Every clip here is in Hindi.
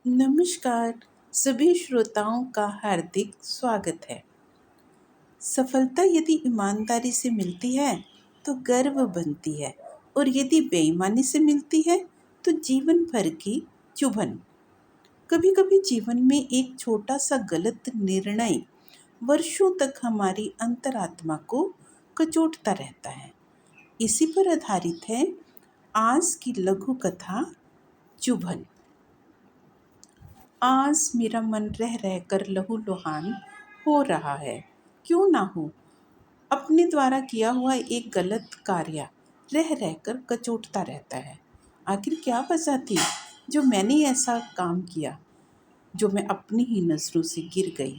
नमस्कार। सभी श्रोताओं का हार्दिक स्वागत है। सफलता यदि ईमानदारी से मिलती है तो गर्व बनती है, और यदि बेईमानी से मिलती है तो जीवन भर की चुभन। कभी कभी जीवन में एक छोटा सा गलत निर्णय वर्षों तक हमारी अंतरात्मा को कचोटता रहता है। इसी पर आधारित है आज की लघु कथा, चुभन। आज मेरा मन रह रहकर लहूलुहान हो रहा है। क्यों ना हो, अपने द्वारा किया हुआ एक गलत कार्य रह रहकर कचोटता रहता है। आखिर क्या वजह थी जो मैंने ऐसा काम किया, जो मैं अपनी ही नज़रों से गिर गई?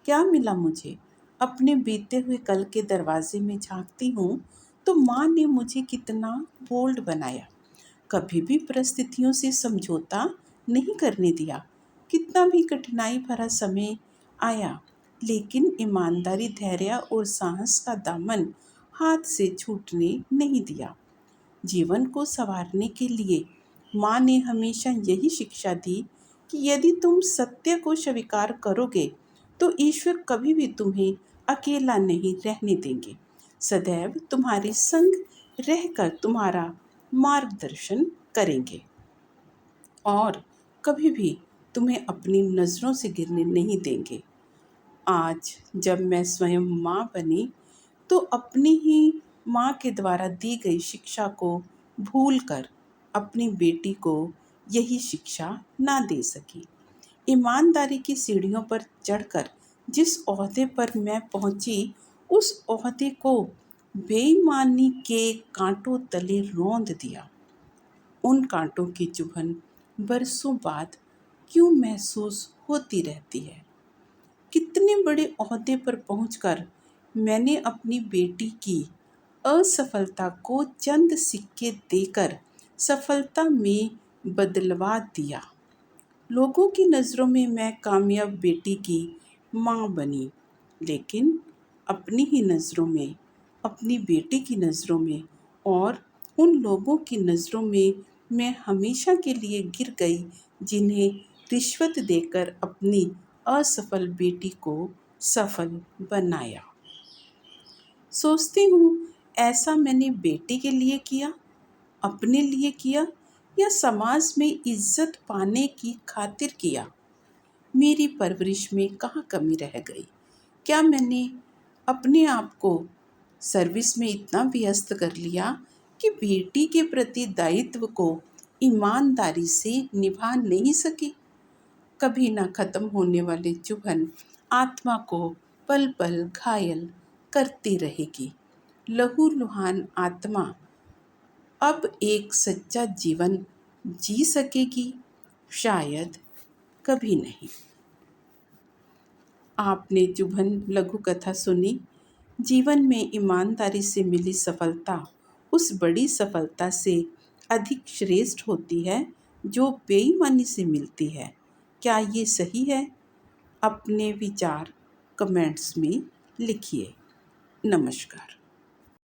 क्या मिला मुझे? अपने बीते हुए कल के दरवाजे में झांकती हूँ तो माँ ने मुझे कितना बोल्ड बनाया। कभी भी परिस्थितियों से समझौता नहीं करने दिया। कितना भी कठिनाई भरा समय आया, लेकिन ईमानदारी, धैर्य और साहस का दामन हाथ से छूटने नहीं दिया। जीवन को संवारने के लिए माँ ने हमेशा यही शिक्षा दी कि यदि तुम सत्य को स्वीकार करोगे तो ईश्वर कभी भी तुम्हें अकेला नहीं रहने देंगे। सदैव तुम्हारे संग रहकर तुम्हारा मार्गदर्शन करेंगे, और कभी भी तुम्हें अपनी नज़रों से गिरने नहीं देंगे। आज जब मैं स्वयं माँ बनी तो अपनी ही माँ के द्वारा दी गई शिक्षा को भूलकर अपनी बेटी को यही शिक्षा ना दे सकी। ईमानदारी की सीढ़ियों पर चढ़कर जिस ओहदे पर मैं पहुंची, उस ओहदे को बेईमानी के कांटों तले रौंद दिया। उन कांटों की चुभन बरसों बाद क्यों महसूस होती रहती है? कितने बड़े ओहदे पर पहुंचकर मैंने अपनी बेटी की असफलता को चंद सिक्के देकर सफलता में बदलवा दिया। लोगों की नज़रों में मैं कामयाब बेटी की माँ बनी, लेकिन अपनी ही नज़रों में, अपनी बेटी की नज़रों में और उन लोगों की नज़रों में मैं हमेशा के लिए गिर गई जिन्हें रिश्वत देकर अपनी असफल बेटी को सफल बनाया। सोचती हूँ, ऐसा मैंने बेटी के लिए किया, अपने लिए किया, या समाज में इज्जत पाने की खातिर किया? मेरी परवरिश में कहाँ कमी रह गई? क्या मैंने अपने आप को सर्विस में इतना व्यस्त कर लिया कि बेटी के प्रति दायित्व को ईमानदारी से निभा नहीं सकी? कभी ना खत्म होने वाली चुभन आत्मा को पल पल घायल करती रहेगी। लहूलुहान आत्मा अब एक सच्चा जीवन जी सकेगी? शायद कभी नहीं। आपने चुभन लघु कथा सुनी। जीवन में ईमानदारी से मिली सफलता उस बड़ी सफलता से अधिक श्रेष्ठ होती है जो बेईमानी से मिलती है। क्या ये सही है? अपने विचार कमेंट्स में लिखिए। नमस्कार।